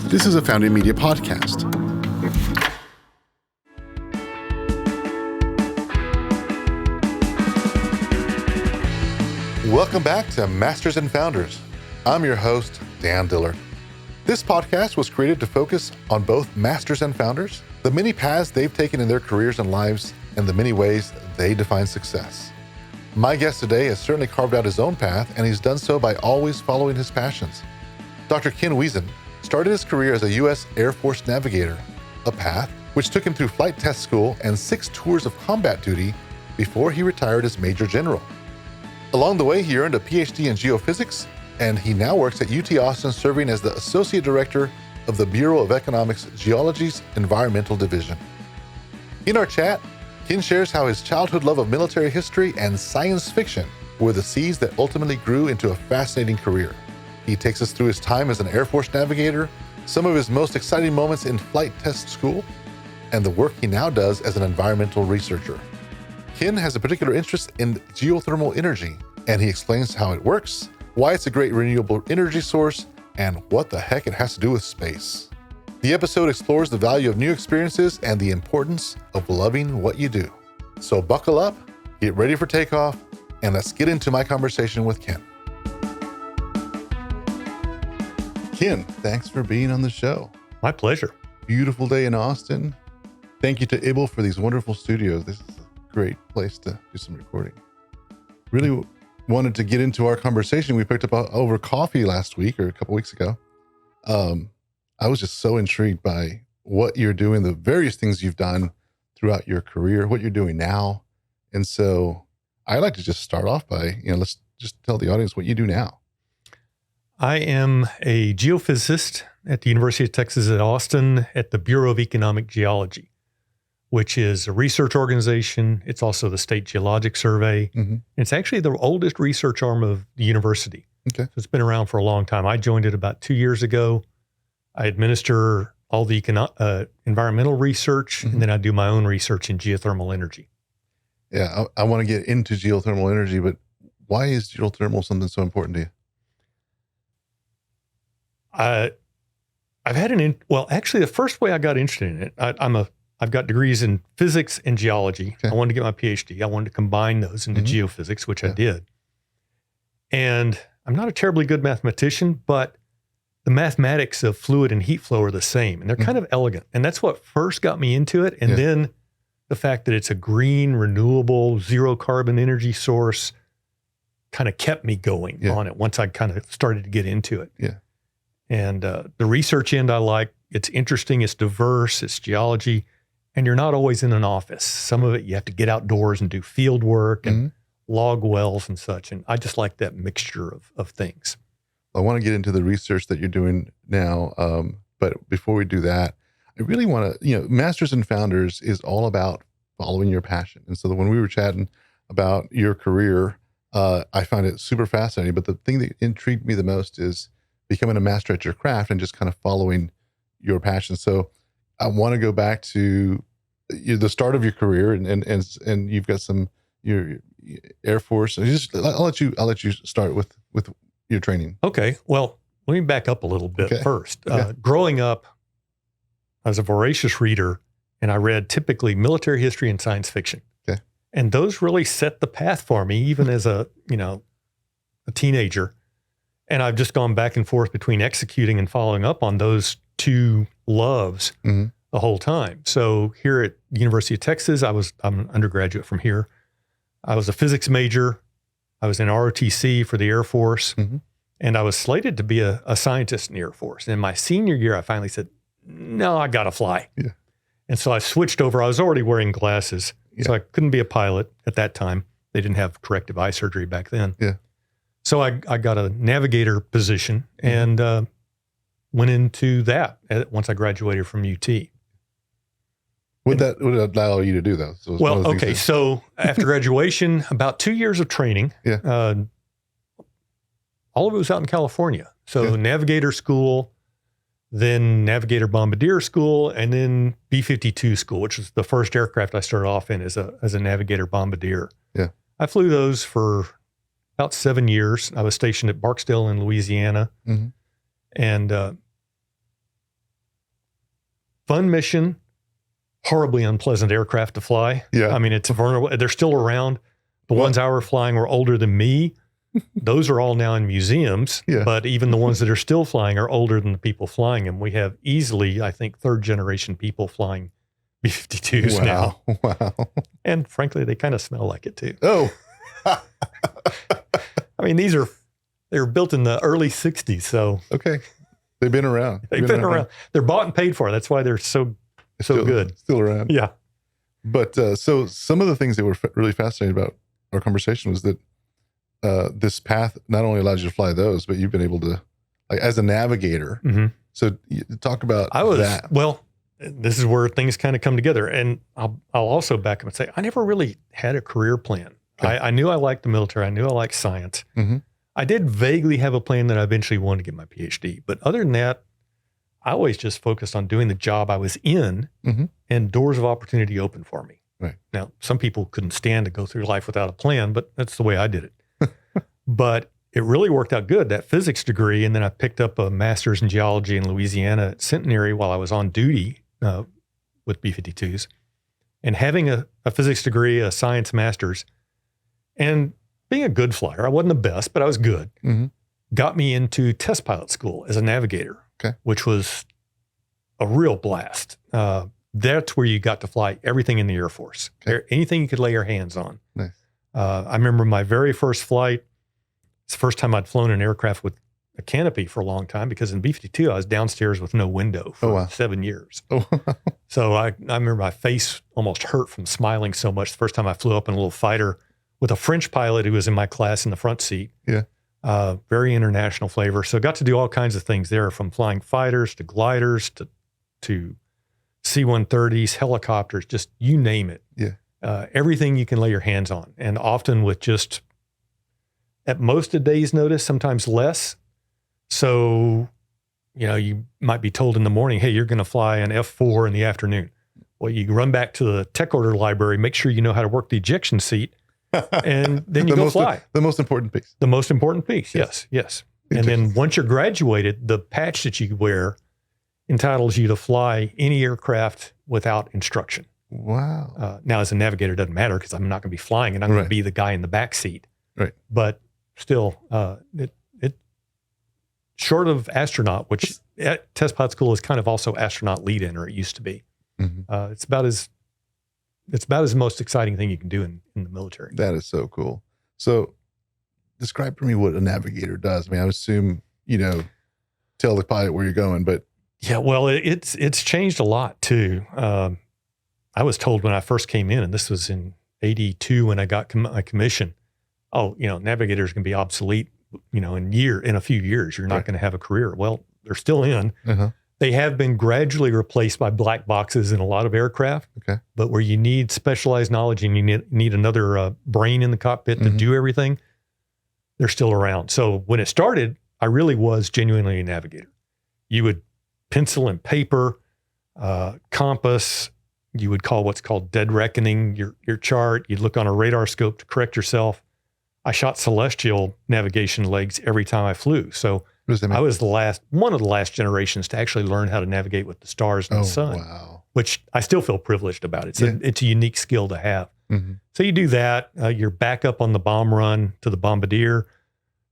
This is a Founding Media podcast. Welcome back to Masters and Founders. I'm your host, Dan Dillard. This podcast was created to focus on both masters and founders, the many paths they've taken in their careers and lives, and the many ways they define success. My guest today has certainly carved out his own path, and he's done so by always following his passions. Dr. Ken Wisian started his career as a U.S. Air Force navigator, a path which took him through flight test school and 6 tours of combat duty before he retired as Major General. Along the way, he earned a PhD in geophysics, and he now works at UT Austin serving as the Associate Director of the Bureau of Economics Geology's Environmental Division. In our chat, Ken shares how his childhood love of military history and science fiction were the seeds that ultimately grew into a fascinating career. He takes us through his time as an Air Force navigator, some of his most exciting moments in flight test school, and the work he now does as an environmental researcher. Ken has a particular interest in geothermal energy, and he explains how it works, why it's a great renewable energy source, and what the heck it has to do with space. The episode explores the value of new experiences and the importance of loving what you do. So buckle up, get ready for takeoff, and let's get into my conversation with Ken. Ken, thanks for being on the show. My pleasure. Beautiful day in Austin. Thank you to Ibble for these wonderful studios. This is a great place to do some recording. Really wanted to get into our conversation we picked up over coffee last week or a couple weeks ago. I was just so intrigued by what you're doing, the various things you've done throughout your career, what you're doing now. And so I'd like to just start off by, let's just tell the audience what you do now. I am a geophysicist at the University of Texas at Austin at the Bureau of Economic Geology, which is a research organization. It's also the State Geologic Survey. Mm-hmm. It's actually the oldest research arm of the university. Okay. So it's been around for a long time. I joined it about 2 years ago. I administer all the environmental research, mm-hmm. and then I do my own research in geothermal energy. Yeah, I want to get into geothermal energy, but why is geothermal something so important to you? I've had actually the first way I got interested in it, I've got degrees in physics and geology. Okay. I wanted to get my PhD. I wanted to combine those into mm-hmm. geophysics, which I did. And I'm not a terribly good mathematician, but the mathematics of fluid and heat flow are the same, and they're kind of elegant. And that's what first got me into it. And then the fact that it's a green, renewable, zero carbon energy source kind of kept me going on it once I kind of started to get into it. Yeah. And the research end I like. It's interesting, it's diverse, it's geology, and you're not always in an office. Some of it you have to get outdoors and do field work and log wells and such. And I just like that mixture of things. I want to get into the research that you're doing now. But before we do that, I really want to, Masters and Founders is all about following your passion. And so when we were chatting about your career, I found it super fascinating. But the thing that intrigued me the most is becoming a master at your craft and just kind of following your passion. So I want to go back to the start of your career, and you've got your Air Force. I'll let you start with your training. Okay. Well, let me back up a little bit first. Growing up, I was a voracious reader, and I read typically military history and science fiction. Okay. And those really set the path for me, even as a teenager. And I've just gone back and forth between executing and following up on those two loves the whole time. So here at the University of Texas, I'm an undergraduate from here. I was a physics major. I was in ROTC for the Air Force, and I was slated to be a scientist in the Air Force. And in my senior year, I finally said, no, I got to fly. Yeah. And so I switched over. I was already wearing glasses, so I couldn't be a pilot at that time. They didn't have corrective eye surgery back then. Yeah. So I got a navigator position and went into that once I graduated from UT. What did that allow you to do, though? So so after graduation, about 2 years of training, all of it was out in California. So navigator school, then navigator bombardier school, and then B-52 school, which was the first aircraft I started off in as a navigator bombardier. Yeah. I flew those for about 7 years. I was stationed at Barksdale in Louisiana. Mm-hmm. And fun mission, horribly unpleasant aircraft to fly. Yeah. I mean, it's vulnerable. They're still around. The ones I were flying were older than me. Those are all now in museums. Yeah. But even the ones that are still flying are older than the people flying them. We have easily, I think, third generation people flying B-52s now. Wow. And frankly, they kind of smell like it too. Oh. I mean, they were built in the early 60s. So Okay. They've been around. they've been around. They're bought and paid for. That's why they're so good. Still around. Yeah. But so some of the things that were really fascinating about our conversation was that this path not only allows you to fly those, but you've been able to, like, as a navigator. Mm-hmm. So talk about that. Well, this is where things kind of come together. And I'll also back up and say, I never really had a career plan. Okay. I knew I liked the military. I knew I liked science. Mm-hmm. I did vaguely have a plan that I eventually wanted to get my PhD. But other than that, I always just focused on doing the job I was in, Mm-hmm. and doors of opportunity opened for me. Right. Now, some people couldn't stand to go through life without a plan, but that's the way I did it. But it really worked out good, that physics degree. And then I picked up a master's in geology in Louisiana at Centenary while I was on duty with B-52s. And having a physics degree, a science master's, and being a good flyer, I wasn't the best, but I was good, Mm-hmm. got me into test pilot school as a navigator, Okay. which was a real blast. That's where you got to fly everything in the Air Force, anything you could lay your hands on. Nice. I remember my very first flight. It's the first time I'd flown an aircraft with a canopy for a long time, because in B-52, I was downstairs with no window for 7 years. Oh, So I remember my face almost hurt from smiling so much the first time I flew up in a little fighter with a French pilot who was in my class in the front seat. Yeah. Very international flavor. So I got to do all kinds of things there, from flying fighters to gliders to C-130s, helicopters, just you name it. Yeah. Everything you can lay your hands on. And often with just at most a day's notice, sometimes less. So, you might be told in the morning, hey, you're going to fly an F4 in the afternoon. Well, you run back to the tech order library, make sure you know how to work the ejection seat, and then you go fly. The most important piece. The most important piece, yes. And then once you're graduated, the patch that you wear entitles you to fly any aircraft without instruction. Wow. Now, as a navigator, it doesn't matter, because I'm not going to be flying and I'm going to be the guy in the back seat. Right. But still, it short of astronaut, which at test pilot school is kind of also astronaut lead-in, or it used to be. Mm-hmm. It's about as most exciting thing you can do in the military. That is so cool. So describe for me what a navigator does. I mean, I would assume, tell the pilot where you're going, but. Yeah, well, it's changed a lot too. I was told when I first came in, and this was in '82 when I got my commission, navigators can be obsolete, in a few years, you're not going to have a career. Well, they're still in. Uh-huh. They have been gradually replaced by black boxes in a lot of aircraft. Okay. But where you need specialized knowledge and you need another brain in the cockpit to do everything, they're still around. So when it started, I really was genuinely a navigator. You would pencil and paper, compass. You would call what's called dead reckoning your chart. You'd look on a radar scope to correct yourself. I shot celestial navigation legs every time I flew. So What does that mean? I was one of the last generations to actually learn how to navigate with the stars and the sun, which I still feel privileged about. It's a unique skill to have. Mm-hmm. So you do that. You're back up on the bomb run to the bombardier.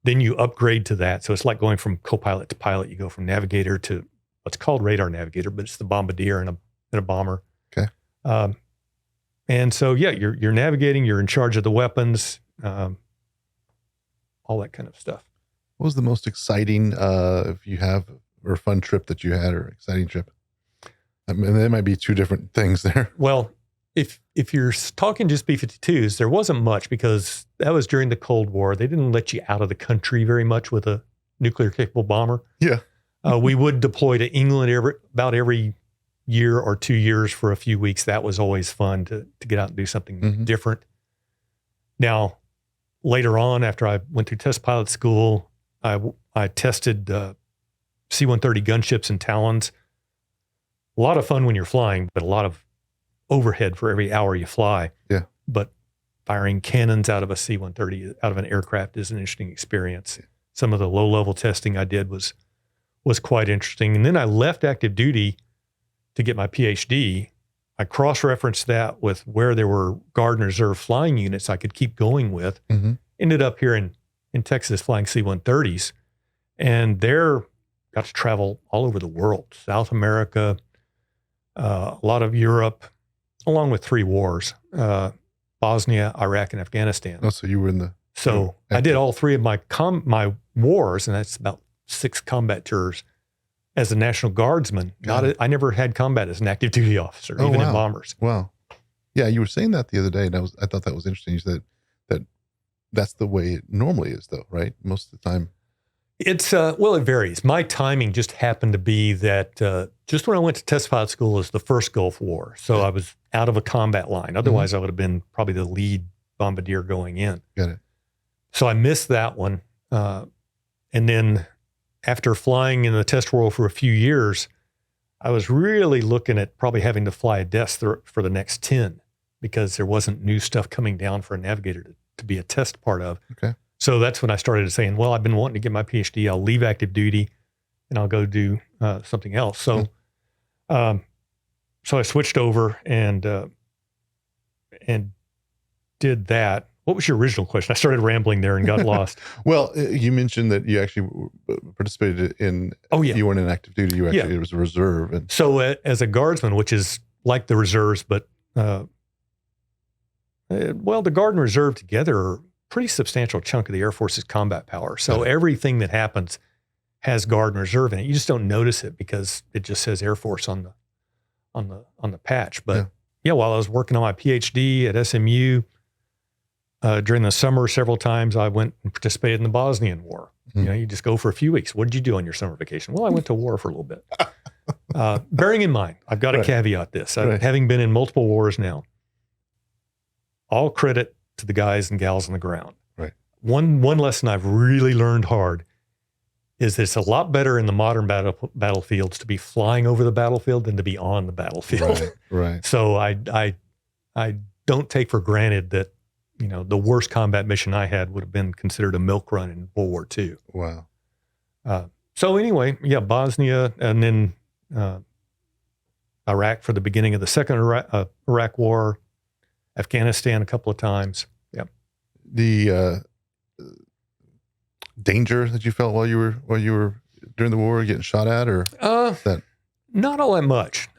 Then you upgrade to that. So it's like going from co-pilot to pilot. You go from navigator to what's called radar navigator, but it's the bombardier and a bomber. Okay. And so, you're navigating, you're in charge of the weapons, all that kind of stuff. What was the most exciting, if you have, or fun trip that you had, or exciting trip? I mean, there might be two different things there. Well, if you're talking just B-52s, there wasn't much, because that was during the Cold War. They didn't let you out of the country very much with a nuclear capable bomber. Yeah. We would deploy to England about every year or 2 years for a few weeks. That was always fun to get out and do something different. Now, later on, after I went through test pilot school, I tested C-130 gunships and Talons. A lot of fun when you're flying, but a lot of overhead for every hour you fly. Yeah. But firing cannons out of a C-130, out of an aircraft, is an interesting experience. Some of the low-level testing I did was quite interesting. And then I left active duty to get my PhD. I cross-referenced that with where there were Guard and Reserve flying units I could keep going with. Ended up here in Texas flying C-130s. And there got to travel all over the world, South America, a lot of Europe, along with 3 wars, Bosnia, Iraq, and Afghanistan. Oh, so you were in the... So I did all 3 of my wars, and that's about 6 combat tours as a National Guardsman. I never had combat as an active duty officer, even in bombers. Wow. Yeah, you were saying that the other day, and I thought that was interesting. You said that's the way it normally is, though, right? Most of the time. It's, well, it varies. My timing just happened to be that just when I went to test pilot school was the first Gulf War. So I was out of a combat line. Otherwise, I would have been probably the lead bombardier going in. Got it. So I missed that one. And then after flying in the test world for a few years, I was really looking at probably having to fly a desk for the next 10 because there wasn't new stuff coming down for a navigator to be a test part of. Okay. So that's when I started saying, well, I've been wanting to get my PhD. I'll leave active duty and I'll go do something else. So, so I switched over and did that. What was your original question? I started rambling there and got lost. Well, you mentioned that you actually participated in, you weren't in active duty. You actually, it was a reserve. And so as a guardsman, which is like the reserves, but, well, the Guard and Reserve together are a pretty substantial chunk of the Air Force's combat power. So everything that happens has Guard and Reserve in it. You just don't notice it because it just says Air Force on the patch. But while I was working on my PhD at SMU, during the summer, several times I went and participated in the Bosnian War. You know, you just go for a few weeks. What did you do on your summer vacation? Well, I went to war for a little bit. Bearing in mind, I've got to caveat this. Having been in multiple wars now, all credit to the guys and gals on the ground. Right. One lesson I've really learned hard is that it's a lot better in the modern battlefields to be flying over the battlefield than to be on the battlefield. Right. So I don't take for granted that, you know, the worst combat mission I had would have been considered a milk run in World War II. Wow. So anyway, Bosnia, and then Iraq for the beginning of the second Iraq War, Afghanistan a couple of times. Yeah. The danger that you felt while you were during the war, getting shot at, or not all that much.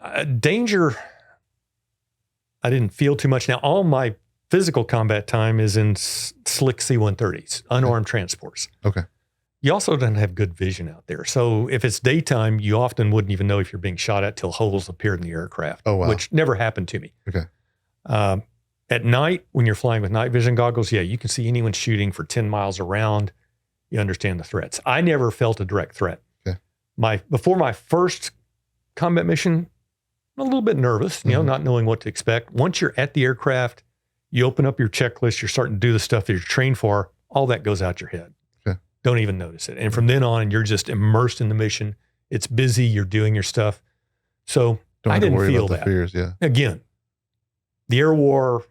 Danger, I didn't feel too much. Now, all my physical combat time is in slick C-130s, unarmed transports. Okay. You also don't have good vision out there. So if it's daytime, you often wouldn't even know if you're being shot at till holes appeared in the aircraft, which never happened to me. Okay. At night, when you're flying with night vision goggles, you can see anyone shooting for 10 miles around. You understand the threats. I never felt a direct threat. Okay. Before my first combat mission, I'm a little bit nervous, not knowing what to expect. Once you're at the aircraft, you open up your checklist, you're starting to do the stuff that you're trained for, all that goes out your head. Okay. Don't even notice it. And from then on, you're just immersed in the mission. It's busy, you're doing your stuff. So I didn't feel that. Fears, Again, the air war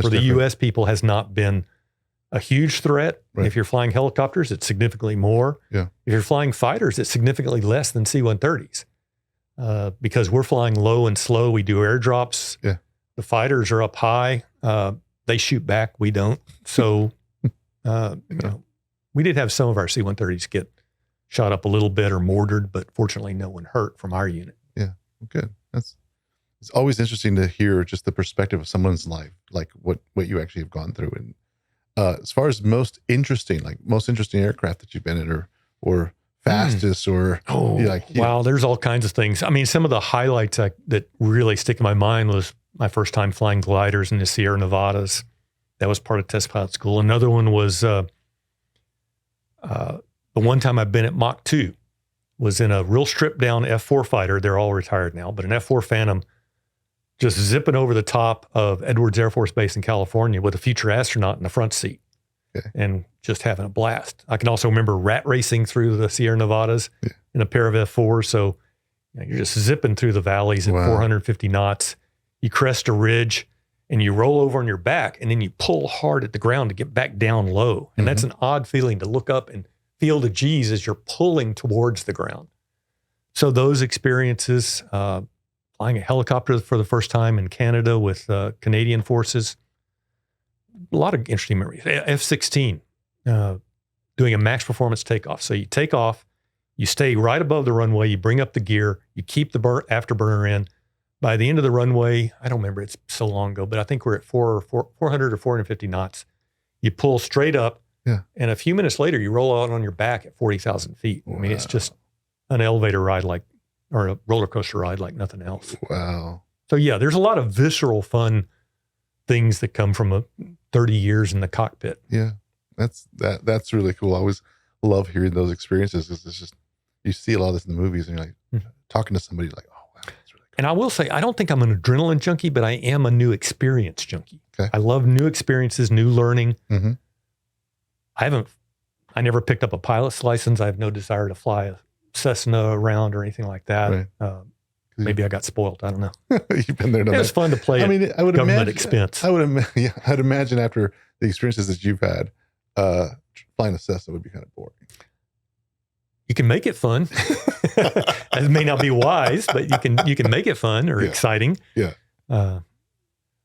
for the U.S. people has not been a huge threat. Right. If you're flying helicopters, it's significantly more. Yeah. If you're flying fighters, it's significantly less than C-130s because we're flying low and slow. We do airdrops. Yeah. The fighters are up high. They shoot back. We don't. So, we did have some of our C-130s get shot up a little bit or mortared, but fortunately no one hurt from our unit. Yeah. Good. It's always interesting to hear just the perspective of someone's life, like what you actually have gone through. And as far as most interesting aircraft that you've been in, or fastest, or wow, there's all kinds of things. I mean, some of the highlights that really stick in my mind was my first time flying gliders in the Sierra Nevadas. That was part of test pilot school. Another one was the one time I've been at Mach 2 was in a real stripped down F4 fighter. They're all retired now, but an F4 Phantom, just zipping over the top of Edwards Air Force Base in California with a future astronaut in the front seat and just having a blast. I can also remember rat racing through the Sierra Nevadas in a pair of F4s. So you're just zipping through the valleys at 450 knots. You crest a ridge and you roll over on your back, and then you pull hard at the ground to get back down low. And that's an odd feeling to look up and feel the G's as you're pulling towards the ground. So those experiences, flying a helicopter for the first time in Canada with Canadian forces, a lot of interesting memories. F-16, doing a max performance takeoff. So you take off, you stay right above the runway, you bring up the gear, you keep the afterburner in. By the end of the runway, I don't remember, it's so long ago, but I think we're at 400 or 450 knots. You pull straight up, and a few minutes later, you roll out on your back at 40,000 feet. Wow. I mean, it's just an elevator ride or a roller coaster ride like nothing else. Wow. So yeah, there's a lot of visceral fun things that come from 30 years in the cockpit. Yeah, that's really cool. I always love hearing those experiences. It's just, you see a lot of this in the movies, and you're like talking to somebody like, oh, wow, that's really cool. And I will say, I don't think I'm an adrenaline junkie, but I am a new experience junkie. Okay. I love new experiences, new learning. Mm-hmm. I never picked up a pilot's license. I have no desire to fly a Cessna around or anything like that. Right. Maybe I got spoiled. I don't know. You've been there. It was fun to play at government expense. I'd imagine after the experiences that you've had, flying a Cessna would be kind of boring. You can make it fun. It may not be wise, but you can make it fun or exciting. Yeah.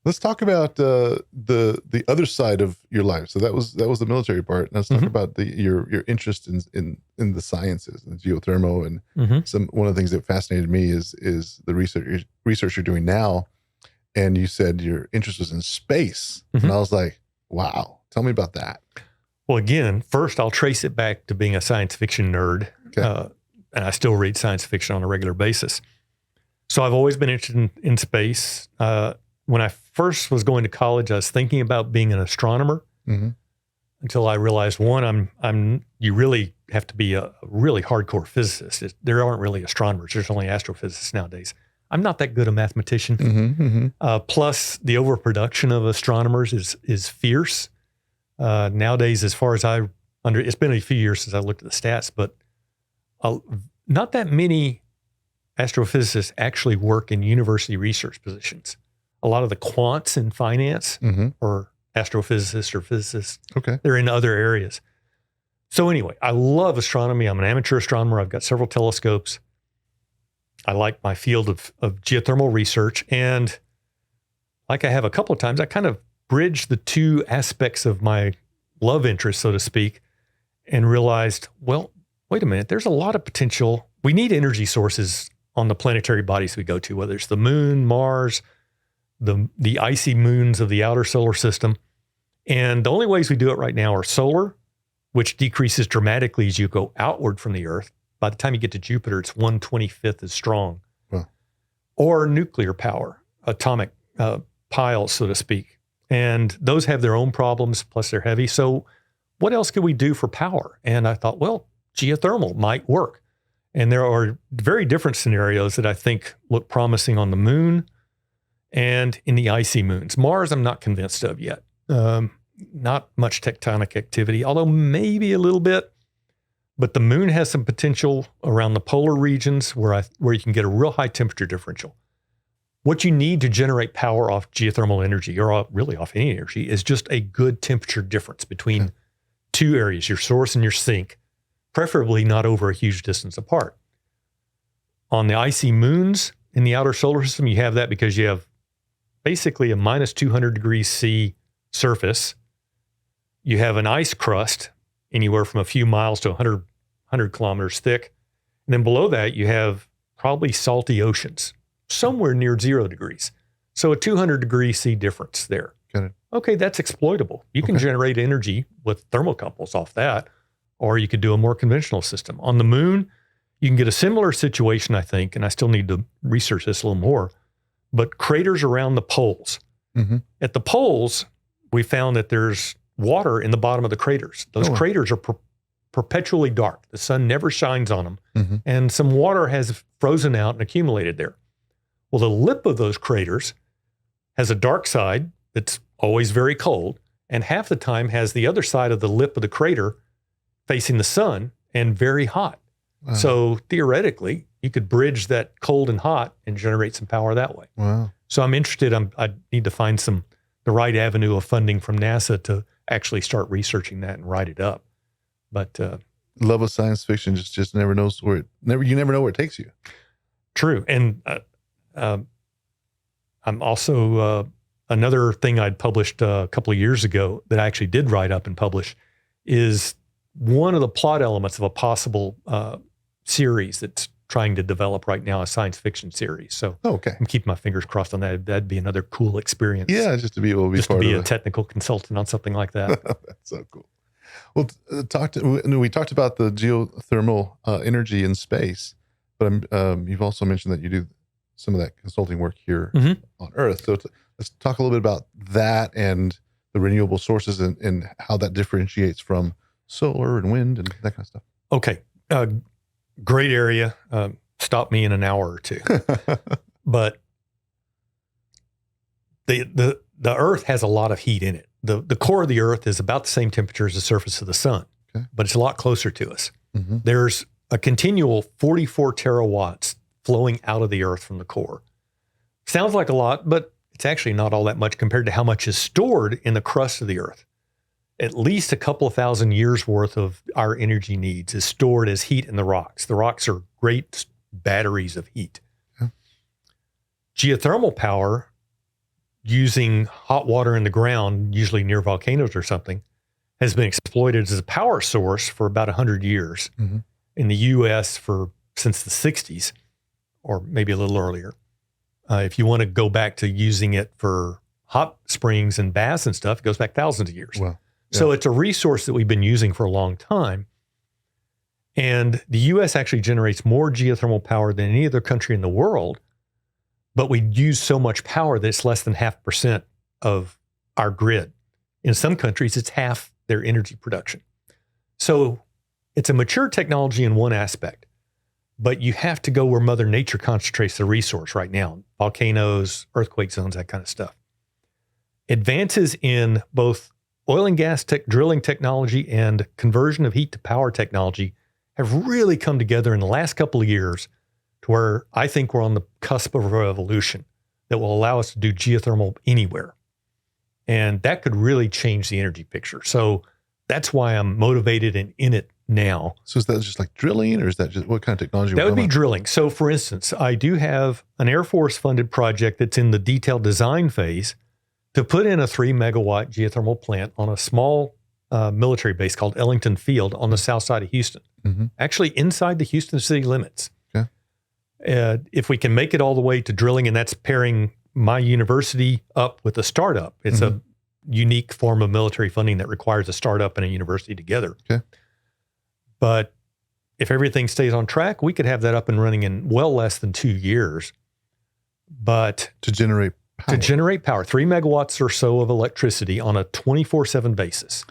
Let's talk about the other side of your life. So that was the military part. Let's talk about your interest in the sciences and geothermal, and one of the things that fascinated me is the research you're doing now. And you said your interest was in space, and I was like, wow, tell me about that. Well, again, first I'll trace it back to being a science fiction nerd, and I still read science fiction on a regular basis. So I've always been interested in space. When I first was going to college, I was thinking about being an astronomer until I realized, one, you really have to be a really hardcore physicist. There aren't really astronomers. There's only astrophysicists nowadays. I'm not that good a mathematician. Plus, the overproduction of astronomers is fierce. Nowadays, as far as it's been a few years since I looked at the stats, but not that many astrophysicists actually work in university research positions. A lot of the quants in finance are astrophysicists or physicists. Okay. They're in other areas. So anyway, I love astronomy. I'm an amateur astronomer. I've got several telescopes. I like my field of geothermal research. And like I have a couple of times, I kind of bridge the two aspects of my love interest, so to speak, and realized, well, wait a minute, there's a lot of potential. We need energy sources on the planetary bodies we go to, whether it's the moon, Mars, the icy moons of the outer solar system. And the only ways we do it right now are solar, which decreases dramatically as you go outward from the Earth. By the time you get to Jupiter, it's 1/25 as strong. Wow. Or nuclear power, atomic piles, so to speak. And those have their own problems, plus they're heavy. So what else could we do for power? And I thought, well, geothermal might work. And there are very different scenarios that I think look promising on the moon and in the icy moons. Mars, I'm not convinced of yet. Not much tectonic activity, although maybe a little bit. But the moon has some potential around the polar regions where you can get a real high temperature differential. What you need to generate power off geothermal energy, or really off any energy, is just a good temperature difference between two areas, your source and your sink, preferably not over a huge distance apart. On the icy moons in the outer solar system, you have that because you have basically a minus 200 degrees C surface. You have an ice crust anywhere from a few miles to 100 kilometers thick. And then below that, you have probably salty oceans, somewhere near 0 degrees. So a 200 degree C difference there. Got it. Okay, that's exploitable. You can generate energy with thermocouples off that, or you could do a more conventional system. On the moon, you can get a similar situation, I think, and I still need to research this a little more, but craters around the poles. At the poles, we found that there's water in the bottom of the craters. Those craters are perpetually dark. The sun never shines on them, and some water has frozen out and accumulated there. Well, the lip of those craters has a dark side that's always very cold, and half the time has the other side of the lip of the crater facing the sun and very hot. Wow. So theoretically, you could bridge that cold and hot and generate some power that way. Wow. So I'm interested. I need to find some the right avenue of funding from NASA to actually start researching that and write it up. But love of science fiction just never knows where you never know where it takes you. True. And I'm also another thing I'd published a couple of years ago that I actually did write up and publish is one of the plot elements of a possible series that's trying to develop right now, a science fiction series. So okay. I'm keeping my fingers crossed on that. That'd be another cool experience. Yeah, just to be able to be just part to be of a technical consultant on something like that. That's so cool. Well, we talked about the geothermal energy in space, but you've also mentioned that you do some of that consulting work here on Earth. So let's talk a little bit about that and the renewable sources and how that differentiates from solar and wind and that kind of stuff. Okay. Great area. Stop me in an hour or two. But the Earth has a lot of heat in it. The core of the Earth is about the same temperature as the surface of the sun, but it's a lot closer to us. Mm-hmm. There's a continual 44 terawatts flowing out of the Earth from the core. Sounds like a lot, but it's actually not all that much compared to how much is stored in the crust of the Earth. At least a couple of thousand years worth of our energy needs is stored as heat in the rocks. The rocks are great batteries of heat. Yeah. Geothermal power, using hot water in the ground, usually near volcanoes or something, has been exploited as a power source for about 100 years. Mm-hmm. In the U.S. since the 60s, or maybe a little earlier. If you want to go back to using it for hot springs and baths and stuff, it goes back thousands of years. Wow. Yeah. So it's a resource that we've been using for a long time. And the U.S. actually generates more geothermal power than any other country in the world, but we use so much power that it's less than 0.5% of our grid. In some countries, it's half their energy production. So it's a mature technology in one aspect, but you have to go where Mother Nature concentrates the resource right now, volcanoes, earthquake zones, that kind of stuff. Advances in both oil and gas drilling technology and conversion of heat to power technology have really come together in the last couple of years to where I think we're on the cusp of a revolution that will allow us to do geothermal anywhere. And that could really change the energy picture. So that's why I'm motivated and in it now. So is that just like drilling, or is that just what kind of technology? That would be drilling. So for instance, I do have an Air Force funded project that's in the detailed design phase to put in a 3 megawatt geothermal plant on a small military base called Ellington Field on the south side of Houston, actually inside the Houston city limits. Okay. If we can make it all the way to drilling, and that's pairing my university up with a startup. It's a unique form of military funding that requires a startup and a university together. Okay. But if everything stays on track, we could have that up and running in well less than 2 years. But to generate power, 3 megawatts or so of electricity on a 24/7 basis.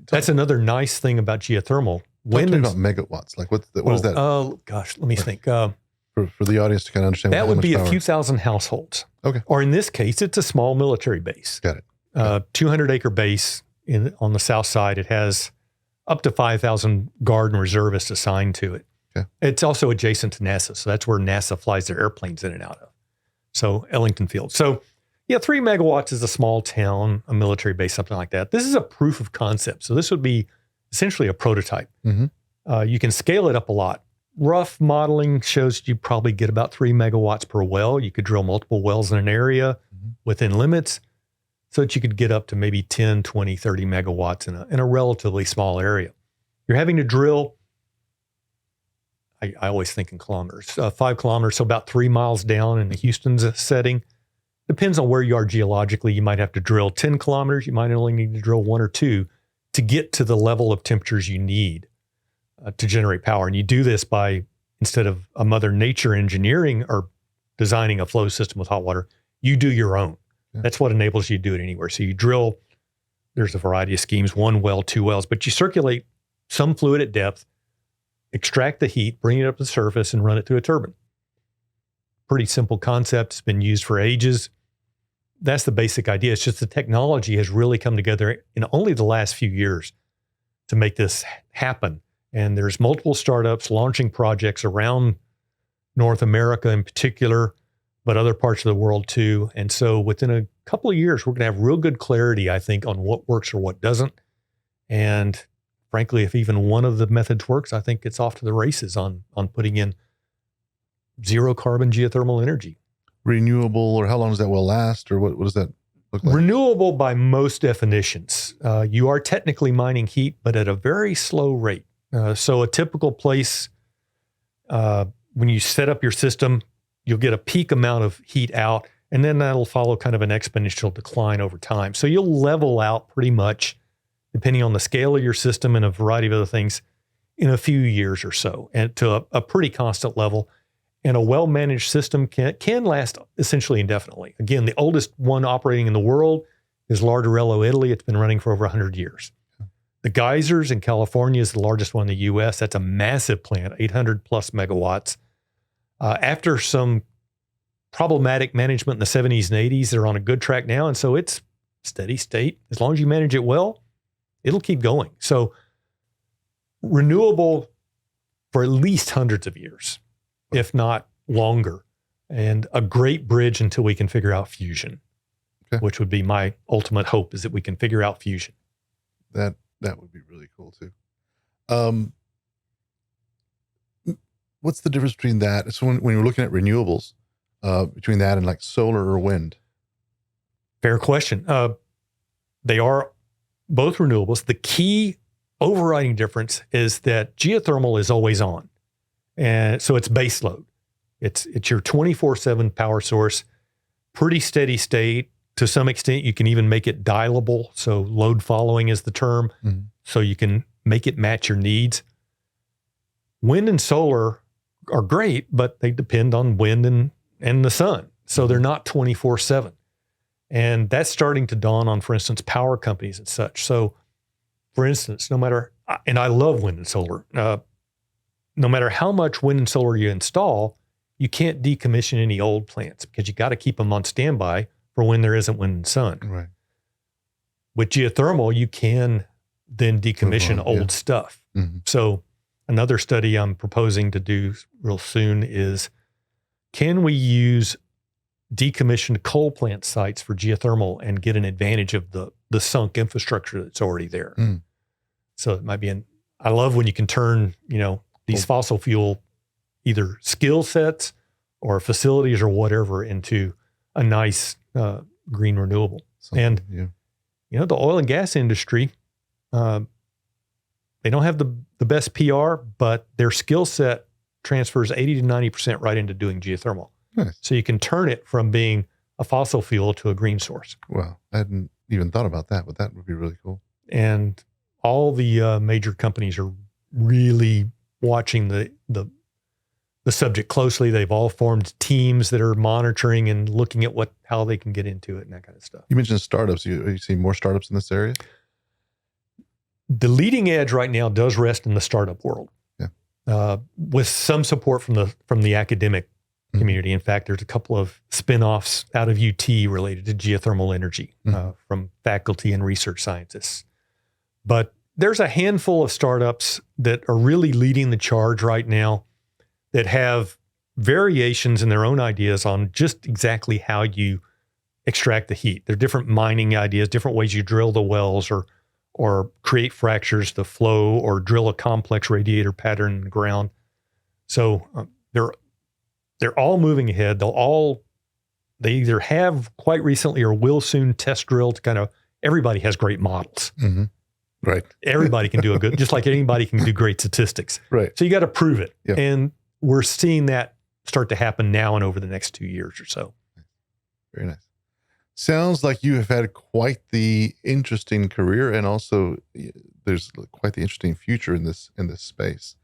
That's another nice thing about geothermal. Talk to me about megawatts. Like what is that? Oh gosh, let me think. For the audience to kind of understand. That would be a few thousand households. Okay. Or in this case, it's a small military base. Got it. 200-acre base on the south side. It has up to 5,000 Guard and reservists assigned to it. Okay. It's also adjacent to NASA, so that's where NASA flies their airplanes in and out of. So Ellington Field. So yeah, 3 megawatts is a small town, a military base, something like that. This is a proof of concept. So this would be essentially a prototype. You can scale it up a lot. Rough modeling shows you probably get about 3 megawatts per well. You could drill multiple wells in an area within limits so that you could get up to maybe 10, 20, 30 megawatts in a relatively small area. You're having to drill, I always think in kilometers, 5 kilometers, so about 3 miles down in the Houston's setting. Depends on where you are geologically. You might have to drill 10 kilometers. You might only need to drill 1 or 2 to get to the level of temperatures you need to generate power. And you do this by, instead of a Mother Nature engineering or designing a flow system with hot water, you do your own. Yeah. That's what enables you to do it anywhere. So you drill, there's a variety of schemes, 1 well, 2 wells, but you circulate some fluid at depth, extract the heat, bring it up to the surface, and run it through a turbine. Pretty simple concept. It's been used for ages. That's the basic idea. It's just the technology has really come together in only the last few years to make this happen. And there's multiple startups launching projects around North America in particular, but other parts of the world too. And so within a couple of years, we're going to have real good clarity, I think, on what works or what doesn't. And frankly, if even one of the methods works, I think it's off to the races on putting in zero carbon geothermal energy. Renewable, or how long does that well last, or what does that look like? Renewable by most definitions. You are technically mining heat, but at a very slow rate. So a typical place, when you set up your system, you'll get a peak amount of heat out, and then that'll follow kind of an exponential decline over time. So you'll level out pretty much, depending on the scale of your system and a variety of other things, in a few years or so, and to a pretty constant level. And a well-managed system can last essentially indefinitely. Again, the oldest one operating in the world is Larderello, Italy. It's been running for over 100 years. The geysers in California is the largest one in the U.S. That's a massive plant, 800 plus megawatts. After some problematic management in the 70s and 80s, they're on a good track now. And so it's steady state. As long as you manage it well, it'll keep going. So renewable for at least hundreds of years, if not longer, and a great bridge until we can figure out fusion, which would be my ultimate hope, is that we can figure out fusion. That would be really cool too. What's the difference between that? So when you're looking at renewables, between that and like solar or wind? Fair question. They are both renewables. The key overriding difference is that geothermal is always on. And so it's base load. It's your 24/7 power source, pretty steady state. To some extent, you can even make it dialable. So load following is the term. Mm-hmm. So you can make it match your needs. Wind and solar are great, but they depend on wind and the sun. So they're not 24/7. And that's starting to dawn on, for instance, power companies and such. So for instance, and I love wind and solar, no matter how much wind and solar you install, you can't decommission any old plants because you got to keep them on standby for when there isn't wind and sun. Right. With geothermal, you can then decommission old stuff. Mm-hmm. So another study I'm proposing to do real soon is, can we use decommissioned coal plant sites for geothermal and get an advantage of the sunk infrastructure that's already there? Mm. So it might be I love when you can turn, these fossil fuel either skill sets or facilities or whatever into a nice green renewable. And, the oil and gas industry, they don't have the best PR, but their skill set transfers 80 to 90% right into doing geothermal. Nice. So you can turn it from being a fossil fuel to a green source. Wow. I hadn't even thought about that, but that would be really cool. And all the major companies are really watching the subject closely. They've all formed teams that are monitoring and looking at how they can get into it and that kind of stuff. You mentioned startups. You see more startups in this area? The leading edge right now does rest in the startup world, with some support from the academic community. In fact, there's a couple of spin-offs out of UT related to geothermal energy from faculty and research scientists. But there's a handful of startups that are really leading the charge right now that have variations in their own ideas on just exactly how you extract the heat. There are different mining ideas, different ways you drill the wells or create fractures to flow or drill a complex radiator pattern in the ground. So they're all moving ahead. They either have quite recently or will soon test drill to everybody has great models. Mm-hmm. Right. Everybody can do just like anybody can do great statistics. Right. So you got to prove it. Yep. And we're seeing that start to happen now and over the next 2 years or so. Very nice. Sounds like you have had quite the interesting career, and also there's quite the interesting future in this space.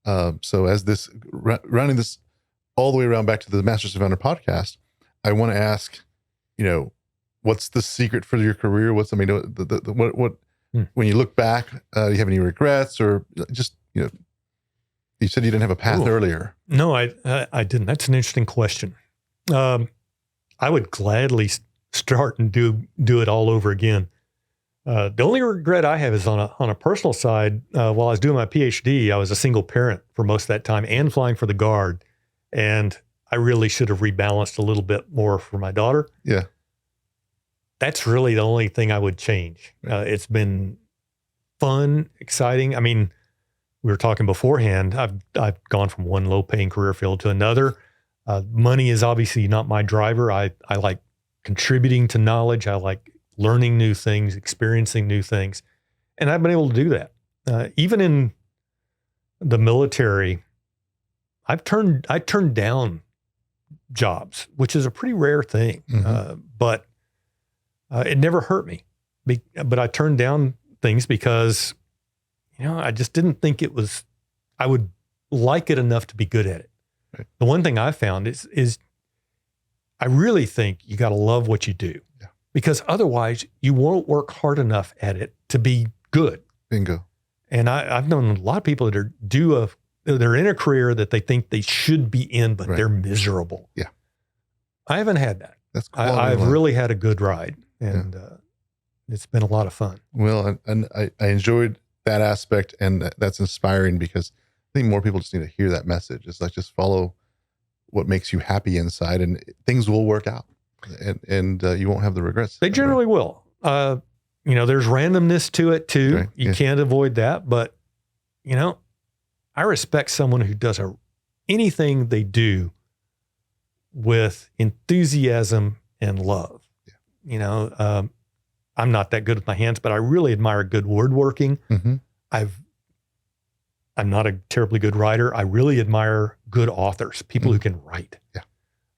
So as this rounding this all the way around back to the Masters and Founder podcast, I want to ask, what's the secret for your career? What when you look back, do you have any regrets, or just you said you didn't have a path earlier? No, I didn't. That's an interesting question. I would gladly start and do it all over again. The only regret I have is on a personal side. While I was doing my PhD, I was a single parent for most of that time and flying for the Guard. And I really should have rebalanced a little bit more for my daughter. Yeah. that's really the only thing I would change. It's been fun, exciting. I mean, we were talking beforehand. I've gone from one low-paying career field to another. Money is obviously not my driver. I like contributing to knowledge. I like learning new things, experiencing new things, and I've been able to do that. Even in the military, I turned down jobs, which is a pretty rare thing, but it never hurt me. But I turned down things because, I just didn't think I would like it enough to be good at it. Right. The one thing I found is I really think you got to love what you do, because otherwise you won't work hard enough at it to be good. Bingo. And I've known a lot of people that they're in a career that they think they should be in, but they're miserable. Yeah. I haven't had that. That's cool. I've really had a good ride, and it's been a lot of fun. Well, and I enjoyed that aspect, and that's inspiring, because I think more people just need to hear that message. It's like, just follow what makes you happy inside, and things will work out, and you won't have the regrets. They generally will. There's randomness to it too. Right. You can't avoid that, but I respect someone who does anything they do with enthusiasm and love. Yeah. I'm not that good with my hands, but I really admire good woodworking. Mm-hmm. I'm not a terribly good writer. I really admire good authors, people who can write. Yeah.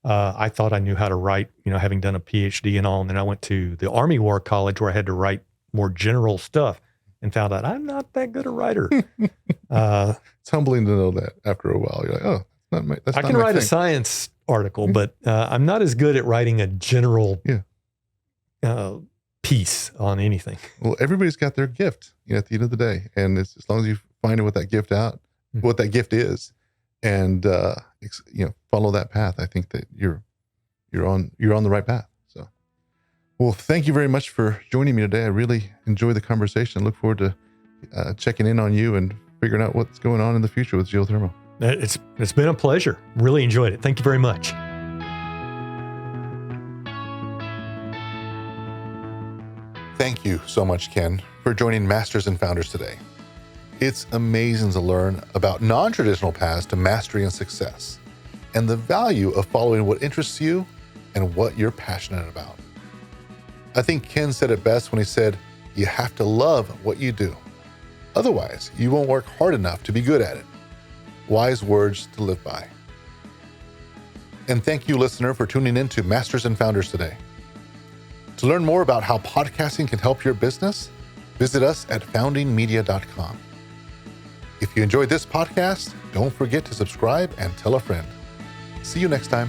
I thought I knew how to write, having done a PhD and all. And then I went to the Army War College, where I had to write more general stuff, and found out I'm not that good a writer. It's humbling to know that after a while. You're like, that's I can write a science article, but I'm not as good at writing a general piece on anything. Well, everybody's got their gift, at the end of the day. And it's, as long as you find what that gift is, and follow that path, I think that you're on the right path. So, well, thank you very much for joining me today. I really enjoyed the conversation. I look forward to checking in on you and figuring out what's going on in the future with geothermal. It's been a pleasure. Really enjoyed it. Thank you very much. Thank you so much, Ken, for joining Masters and Founders today. It's amazing to learn about non-traditional paths to mastery and success, and the value of following what interests you and what you're passionate about. I think Ken said it best when he said, you have to love what you do. Otherwise, you won't work hard enough to be good at it. Wise words to live by. And thank you, listener, for tuning in to Masters and Founders today. To learn more about how podcasting can help your business, visit us at foundingmedia.com. If you enjoyed this podcast, don't forget to subscribe and tell a friend. See you next time.